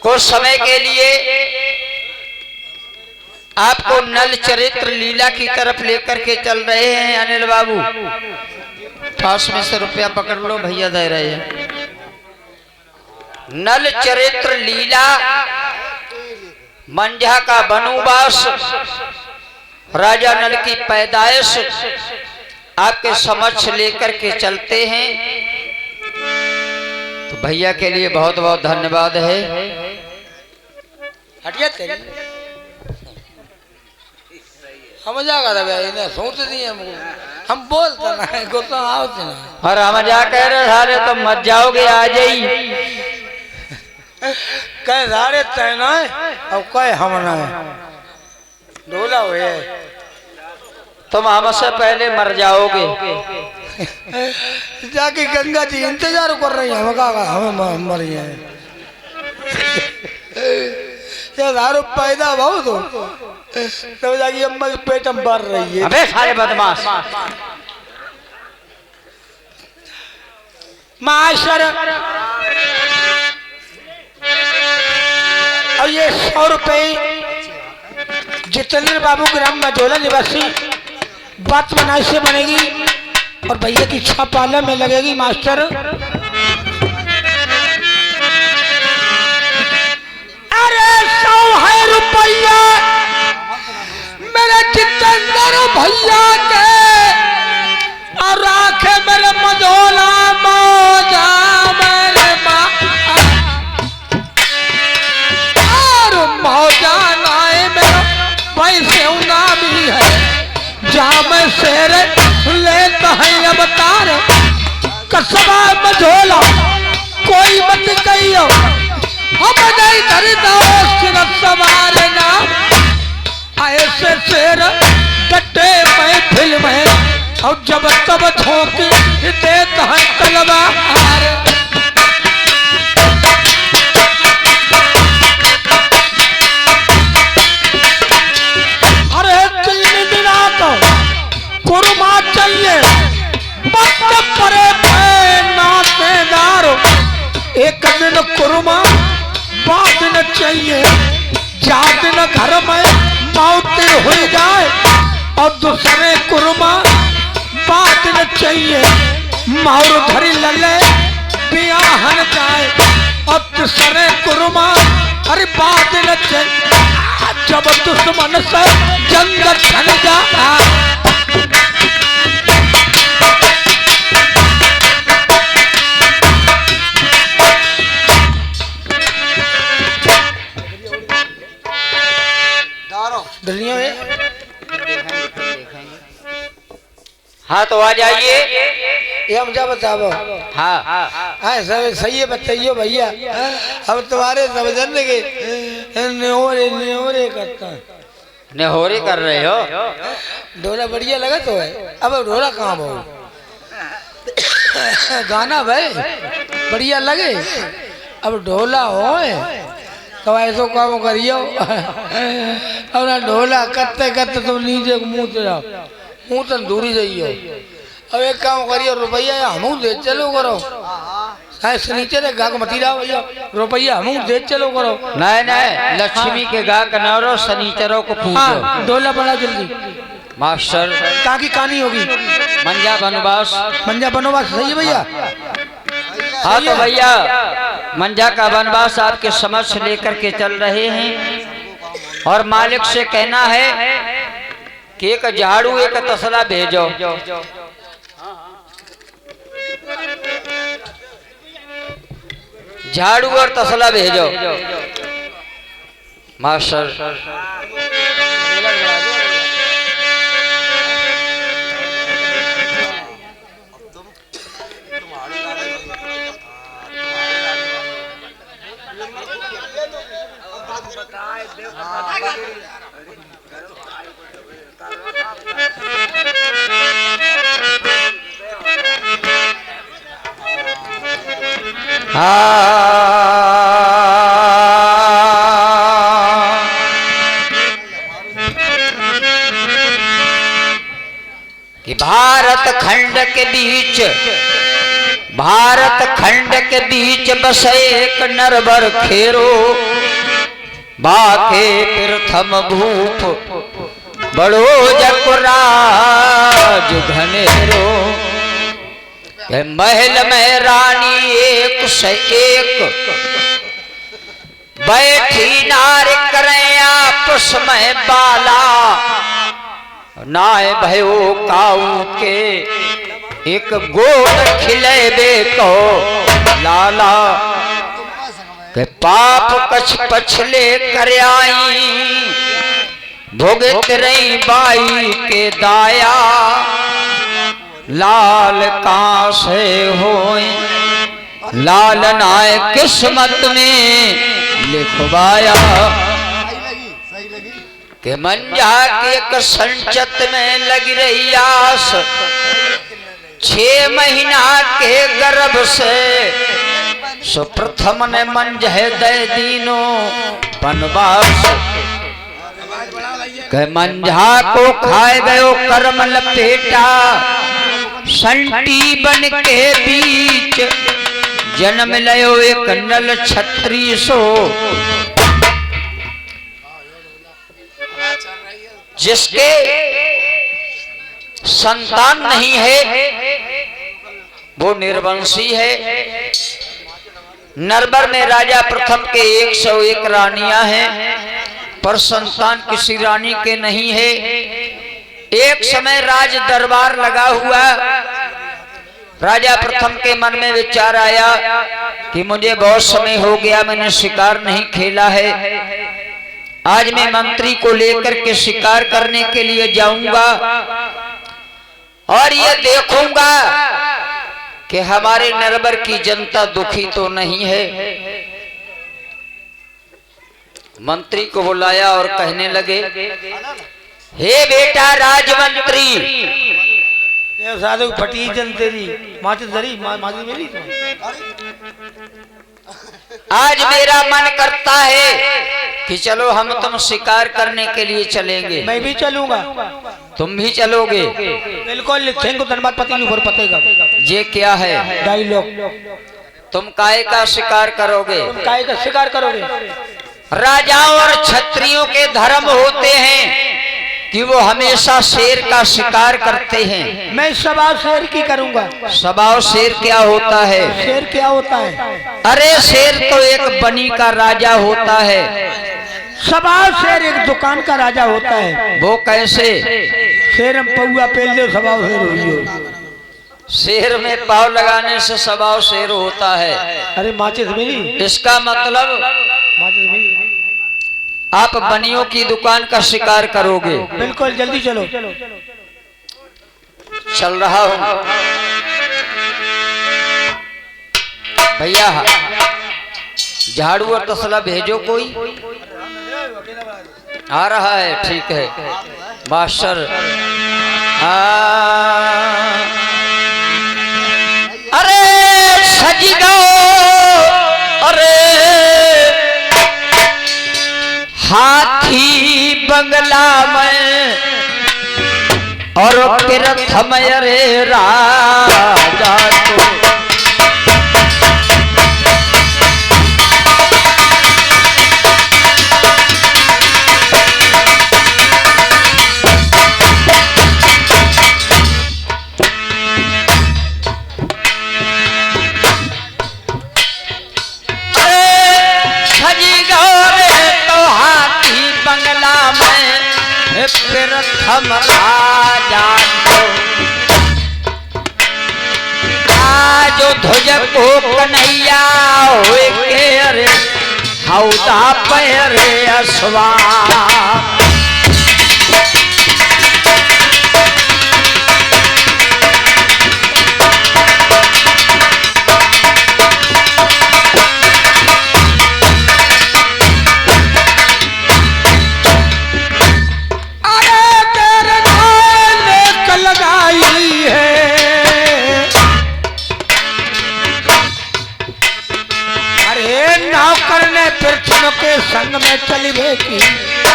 कुछ समय के लिए आपको नल चरित्र लीला की तरफ लेकर के चल रहे हैं अनिल बाबू। पास में से रुपया पकड़ लो, भैया दे रहे हैं। नल चरित्र लीला, मंझा का वनवास, राजा नल की पैदाइश आपके समक्ष लेकर के चलते हैं। तो भैया के लिए बहुत बहुत धन्यवाद है। हटिया तेरी हम जागा ना सोच दिए हम बोलते ना गुस्सा आवते ना और हम जा कह रहे सारे तो मत जाओगे, आ जाई कह सारे तैना अब कहे हम ना ढोला हुए तुम हमसे पहले मर जाओगे। जाके गंगा जी इंतजार कर रही है, हम कहा हमें मर गए दारू पैदा बहुत हो तब जाके अम्मा के पेट में भर रही है। अबे सारे बदमाश माशर और ये 100 रुपए जितेंद्र बाबू ग्राम मझोला निवासी बात बनाई से बनेगी और भैया की इच्छा पालन में लगेगी। मास्टर अरे 100 है रुपया मेरे जितेंद्र भैया के और राखे मेरे मझोला मौजा मेरे माँ और मौजा लाए मेरा पैसे उना भी है जहाँ मैं शेर लेता है अवतार कसबा मझोला कोई मत कहियो हम नहीं धरता सिर सवार ना ऐसे शेर डटे महफिल में और जब तब झोंकी देता है तलवार। अरे 3 दिन तो कुर्मा चाहिए मत परे नातेदार, एक दिन कुर्मा बाद न चाहिए जा दिन घर में मौत हो जाए और दूसरे कुर्मा बात न चाहिए मार धरी लले बियाहन जाए और दूसरे कुर्मा अरे बात न चाहिए जब दुश्मन से जंग छन जा। दुनिया में हाँ तो आ जाइए। ये हम जा बताओ। हाँ हाँ सब सही है बताइए भैया। अब तुम्हारे समझने के न्योरे न्योरे करता नेहोरी कर रहे हो। ढोला बढ़िया लगा तो है। अब ढोला कहाँ भाव गाना भाई बढ़िया लगे अब ढोला हो तो ऐसो काम करियो अब ना ढोला करते करते तुम नीचे मुँह तो जाओ मुँह तक दूरी जाइयो। अब एक काम करियो रुपया हम दे चलो करो नीचे से गाक मती रहा भैया रुपया हम दे चलो करो। नहीं नहीं लक्ष्मी के गाक नौरो शनिचरों को पूजो। हाँ ढोला बड़ा जल्दी मास्टर कहाँ की कहानी होगी मंझा वनवास। मंझा वनवास सही है भैया। हाँ तो भैया मंझा का वनवास आपके समक्ष लेकर के चल रहे हैं और मालिक से कहना है कि एक झाड़ू एक तसला भेजो। झाड़ू और तसला भेजो मास्टर। कि भारत खंड के बीच भारत खंड के बीच बसे एक नरबर खेरो, बाके प्रथम भूप बड़ो जकुराज घनेरो। महल में रानी एक से एक, बैठी नार करें आपस में बाला। नाय भयो काऊ के एक गोद खिलेबे को लाला। के पाप कछ पछले कर आई, भोगत रही बाई के दाया। लाल कहाँ से होए लाल नाय किस्मत में लिखवाया। के मंजा के एक संचत में लग रही आस, 6 महीना के गर्भ से सुप्रथम ने मंजह दे दीनो बनवास। के मंझा को खाए गयो कर्म लपेटा, संटी बन के बीच जन्म लयो एक नल छत्री सो। जिसके संतान नहीं है वो निर्वंशी है। नरबर में राजा प्रथम के 101 रानियां हैं, पर संतान किसी रानी के नहीं है। एक समय राज दरबार लगा हुआ, राजा प्रथम के मन में विचार आया कि मुझे बहुत समय हो गया, मैंने शिकार नहीं खेला है। आज मैं मंत्री को लेकर के शिकार करने के लिए जाऊंगा और ये देखूंगा कि हमारे नरबर की जनता दुखी तो नहीं है। मंत्री को बुलाया और कहने लगे, हे बेटा राजमंत्री, साधु फटी जनतेरी माची दरी माची मेरी। आज मेरा मन करता है कि चलो हम तुम शिकार करने के लिए चलेंगे। मैं भी चलूंगा। तुम भी चलोगे? बिल्कुल। धनबाद पति ऊपर पतेगा। ये क्या है डायलॉग? तुम काय का शिकार करोगे? तुम काय का शिकार करोगे? राजाओं और क्षत्रियों के धर्म होते हैं कि वो हमेशा शेर का शिकार करते हैं। मैं स्वभाव शेर की करूंगा। स्वभाव शेर क्या होता है? शेर क्या होता है? अरे शेर तो एक बनी का राजा होता है। स्वभाव शेर एक दुकान का राजा होता है। वो कैसे? शेर में पौआ पेल दे स्वभाव शेर हुई। शेर में पाव लगाने से स्वभाव शेर होता है। अरे माचिस मिली? इसका मतलब माचिस मिली? आप बनियों की दुकान का शिकार करोगे? बिल्कुल। जल्दी चलो। चल रहा हूं भैया। झाड़ू और तसला भेजो कोई। आ रहा है, ठीक है मास्टर। अरे सजी गो, अरे हाथी बंगला में और प्रथम अरे राजा तो प्रथम राजा जो ध्वज को कन्हैया हुए के अरे हौदा पैरे अश्वा। प्रथम के संग में चलिए की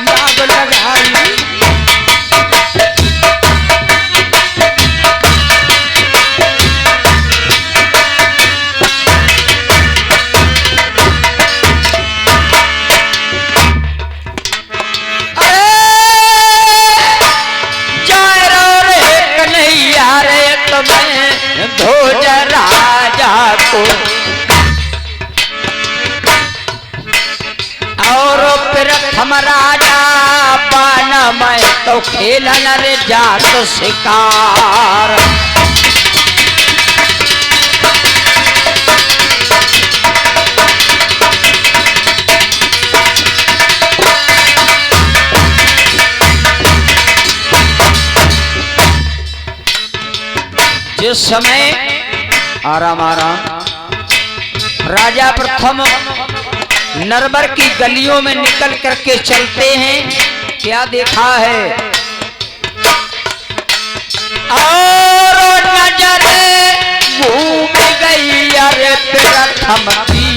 नाग लगाई। को और प्रथम राजा बान मैं तो खेलन रे जात शिकार। जिस समय आराम आराम राजा प्रथम नरवर की गलियों में निकल करके चलते हैं, क्या देखा है और नजर घूम गई अरे प्रथम की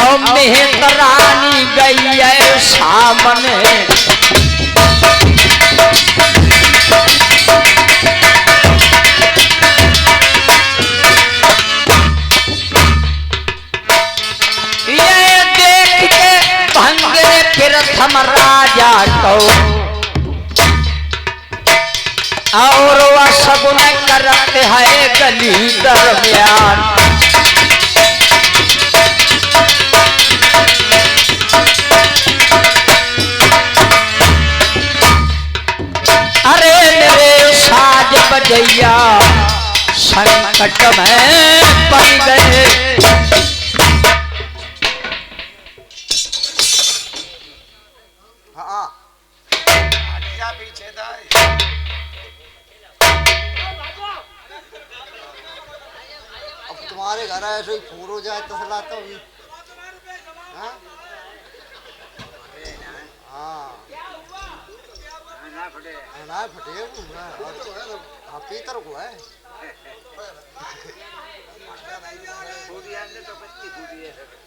और मेहतरानी गई है सामने। प्रथम राजा को और वह सगुन करते हैं गली दरमियान। अरे मेरे साज बजैया संकट में पड़ गए। तुम्हारे घर ऐसे ही फोर हो जाए तसला तो भी हाँ ना फटे पीतर को है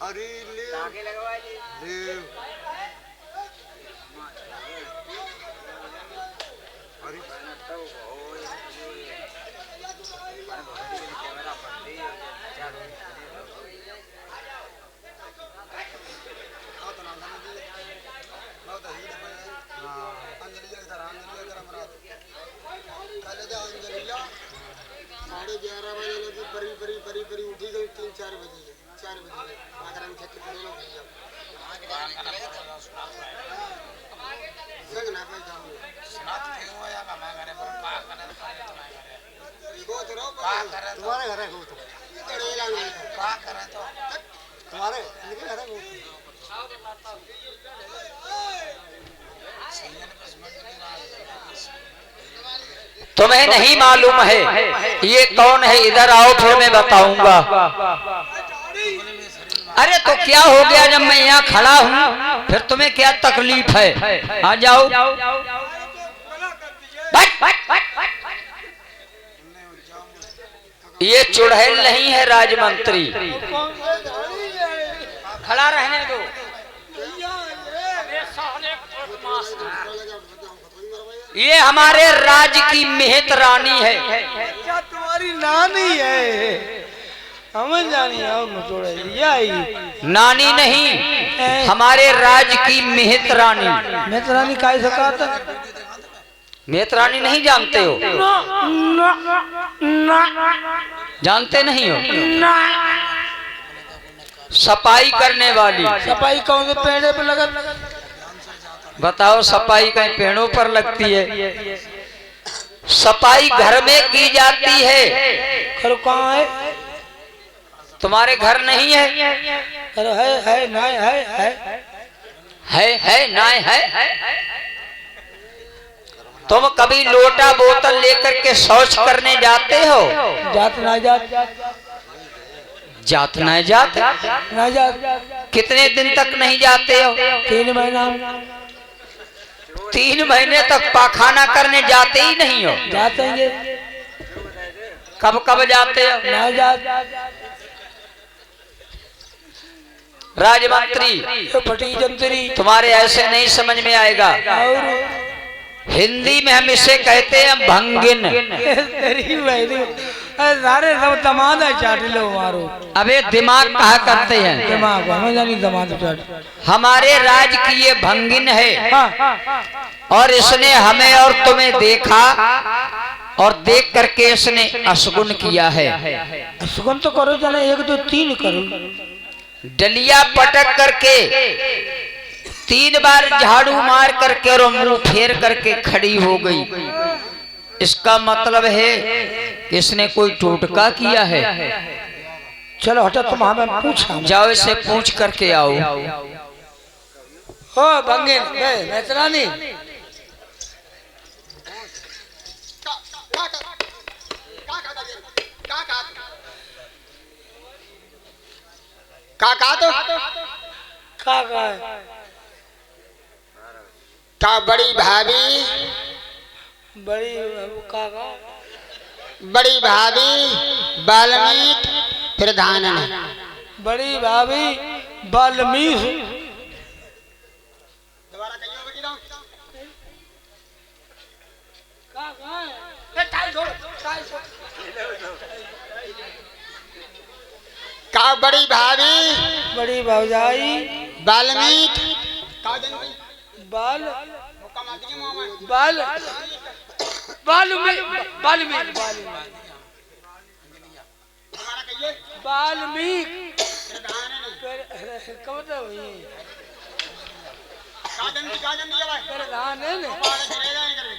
अरे ले परी उठी गई 3-4 बजे 4 बजे तुम्हारे घर है तुम्हारे घर है तुम्हें नहीं मालूम है ये कौन है, इधर आओ फिर मैं बताऊंगा। अरे तो क्या हो गया जब मैं यहाँ खड़ा हूँ, फिर तुम्हें क्या तकलीफ है? आ जाओ। ये चुड़ैल नहीं है राजमंत्री, खड़ा रहने दो। ये हमारे राज्य की मेहत रानी है। क्या तुम्हारी नानी है? हमें जानी नानी नहीं, हमारे राज्य की मेहत रानी। मेहत रानी काय सका था? मेहत रानी नहीं जानते हो? जानते नहीं हो? सफाई करने वाली। सफाई कौन से पेड़ पे लगा? बताओ, सफाई कहीं पेड़ों पर लगती है? सफाई घर में की जाती है। घर कहाँ है? तुम्हारे घर नहीं है? अरे है ना है। तुम कभी लोटा बोतल लेकर के शौच करने जाते हो? जात ना जात जात ना जात ना जात। कितने दिन तक नहीं जाते हो? 3 महीना। 3 महीने तक पाखाना करने जाते ही नहीं हो? जाते हैं। कब कब जाते हो? ना जात। राजमंत्री, फटी जंतरी तुम्हारे ऐसे नहीं समझ में आएगा। और हिंदी में हम इसे कहते हैं भंगिन। सारे सब दमाद चाट लो मारो। अबे दिमाग कहा करते हैं? दिमाग हमें जानी दमाद चाट। हमारे राज्य की ये भंगिन है और इसने हमें और तुम्हें देखा और देख करके इसने अशगुन किया है। सुगम तो करो चले 1 2 3 करो। डलिया पटक करके 3 बार झाड़ू मार करके और मुंह फेर करके खड़ी हो गई। इसका मतलब है कि इसने कोई टोटका किया है। चलो हटा तुम हमें पूछा। जाओ इसे पूछ करके आओ। हो बंगे मैतरानी का बड़ी भाभी बड़ी भाभी बाल्मीक प्रधान बड़ी भाभी बाल्मीक का बड़ी भाभी बड़ी भौजाई बाल्मीक बाल बाल बाल्मीक बाल्मीक बाल्मीक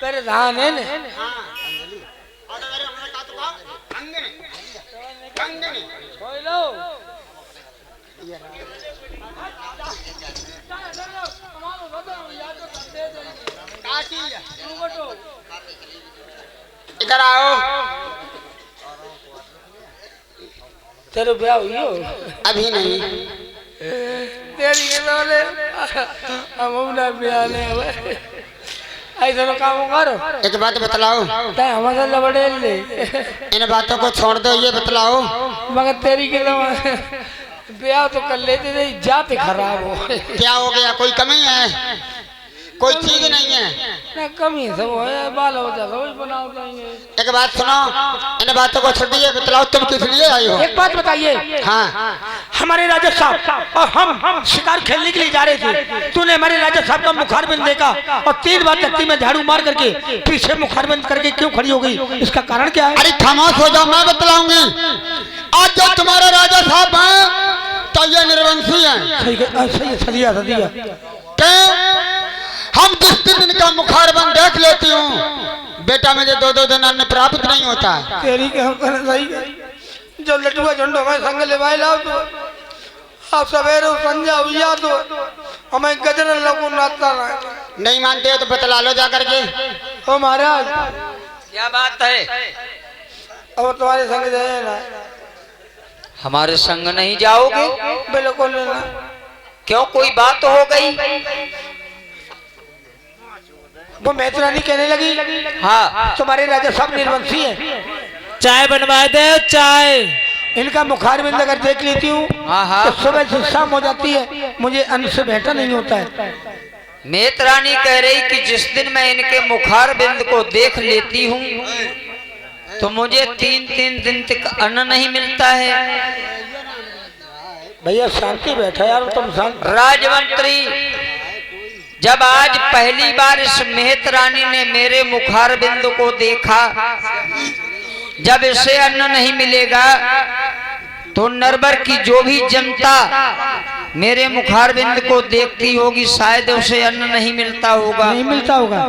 प्रधान है ने इधर आओ। तेरे ब्याह हुई हो? अभी नहीं। तेरी के लोले हम ना ब्याह नहीं हुए। ऐसा तो काम करो। एक बात बतलाओ। ताई हमारे लबड़े ले। इन बातों को छोड़ दो, ये बतलाओ। मगर तेरी के लोग ब्याह तो कर लेते थे, जाते खराब हो। क्या हो गया? कोई कमी है? कोई चीज नहीं है ना कमी सब है, बाल हो जाता वही बनाओ देंगे। एक बात सुनो, इन बातों को छोड़ दीजिए, बतलाओ तुम किस लिए आई हो? एक बात बताइए। हाँ, हमारे राजा साहब और हम शिकार खेलने के लिए जा रहे थे। तूने हमारे राजा साहब का मुखारबंद देखा और 3 बार तख्ती में झाड़ू मार करके पीछे मुखारबंद करके क्यों खड़ी हो गई? इसका कारण क्या है? अरे खामोश हो जाओ, मैं बतलाऊंगी। आज जो तुम्हारे राजा साहब हैं तो ये निर्वंशी हैं। सही सदिया सदिया हम जिस दिन इनका मुखारबंद देख लेती हूँ, बेटा मुझे 2 दिन अन्न प्राप्त नहीं होता है। तेरी के हम सही जो लटुआ झंडो हमें संग ले भाई लाओ तो आप सवेरे संजा हुआ तो हमें गजर लोगों नाचता नहीं मानते हो तो बतला लो जा करके। ओ महाराज क्या बात है? अब तुम्हारे संग जाए ना। हमारे संग नहीं जाओगे? बिल्कुल ना। क्यों, कोई बात हो गई? वो मैतरानी कहने लगी हाँ, तुम्हारे राजा साहब निर्वंशी है, चाय बनवा दे चाय। इनका मुखारबिंद अगर देख लेती हूँ हाँ। तो सुबह से शाम हो जाती है, मुझे अन्न से बेहतर नहीं होता है। मैतरानी कह रही कि जिस दिन मैं इनके मुखारबिंद को देख लेती हूँ तो मुझे 3 दिन तक अन्न नहीं मिलता है। भैया शांति बैठा यार, तुम शांत। राजमंत्री, जब आज पहली बार इस मेहतरानी ने मेरे मुखारबिंद को देखा, जब इसे अन्न नहीं मिलेगा तो नरबर की जो भी जनता मेरे मुखारबिंद को देखती होगी शायद उसे अन्न नहीं मिलता होगा। नहीं मिलता होगा।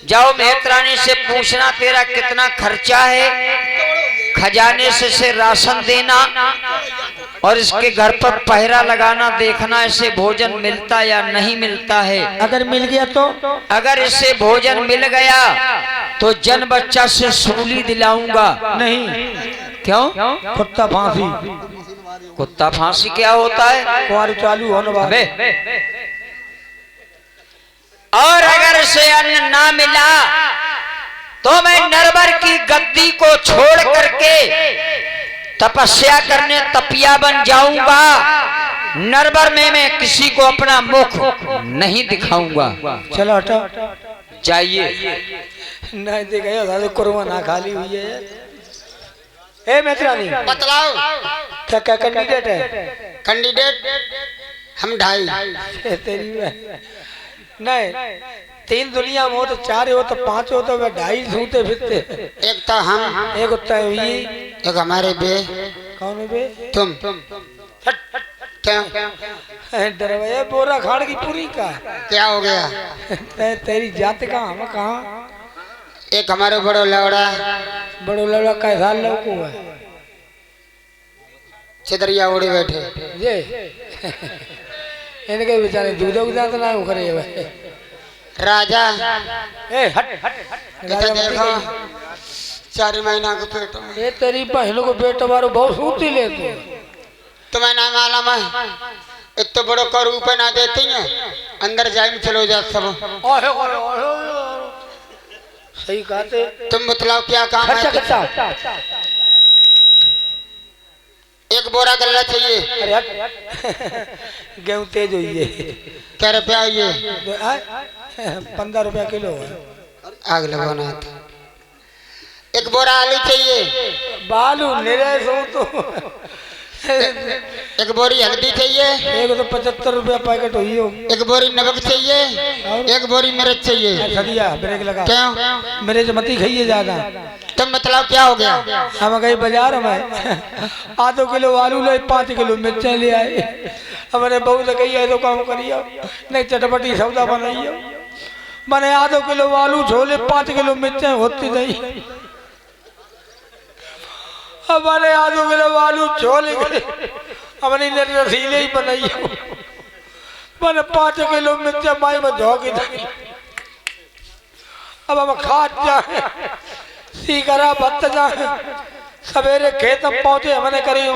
जाओ मेहतरानी से पूछना तेरा कितना खर्चा है, खजाने से राशन देना और इसके घर पर पहरा लगाना, देखना इसे भोजन मिलता या नहीं मिलता है। अगर मिल गया तो? अगर इसे भोजन मिल गया तो जन बच्चा से सूली दिलाऊंगा। नहीं। क्यों? कुत्ता फांसी। कुत्ता फांसी क्या होता है? कुंवारी चालू होने वाले। और अगर इसे अन्न ना मिला तो मैं नरबर की गद्दी को छोड़ करके तपस्या करने तपिया बन जाऊंगा। नरबर में मैं किसी को अपना मुख नहीं दिखाऊंगा। चलो हटो, जाइए। नहीं देखा साले कुर्बान ना खाली हुई है। ए मैतरानी बतलाओ। क्या क्या कैंडिडेट है? कैंडिडेट हम 2.5। तेरी नहीं तीन दुनिया में हो तो चार हो तो पांच हो तो वे ढाई सूते फिरते। एक तो हम, एक होता है ये, एक हमारे बे, कौन है बे? तुम क्या डरवाया बोरा खाड़ की पूरी का। क्या हो गया? तेरी जात कहाँ हम कहाँ? एक हमारे बड़ो लौड़ा, बड़ो लड़ा कैसा लड़को है छितरिया उड़े बैठे ये इनके बेचारे दूधों की जात ना करे भाई। राजा ए हट हट हट इधर देखो 4 महीना के पेट में। ये तेरी बहनों को पेट मारो बहुत सूती लेते। तुम्हें ना मालूम है इतना बड़ो कर ऊपर ना देती है, अंदर जाए चलो जा सब। ओए ओए ओए सही कहते। तुम बतलाओ क्या काम है? एक बोरा गल्ला चाहिए। अरे हट गेहूं तेज हुई है। क्या रुपया ये? 15 रुपया किलो है। आग लगाना था। एक बोरा आलू चाहिए। बालू निरे सो तो एक बोरी हल्दी चाहिए। एक तो 75 रुपया पैकेट हुई हो। एक बोरी नमक चाहिए। एक बोरी मिर्च चाहिए। सदिया ब्रेक लगा। क्यों? मेरे से मती खाइए ज्यादा। तुम बताओ क्या हो गया? हम गए बाजार में आधो किलो आलू ले 5 किलो मिर्चें ले आए। हमारे बहू से कही तो काम करिए नहीं चटपटी सौदा बनाइए। मैंने आधो किलो आलू छोले 5 किलो मिर्चें होती नहीं। हमारे आधो किलो आलू छोले हमने रसीले ही बनाई। मैंने 5 किलो मिर्चें माई में धोकी दी। अब हम खा जाए सीकरा भत्त जाए। सवेरे खेत में पहुंचे हमने करी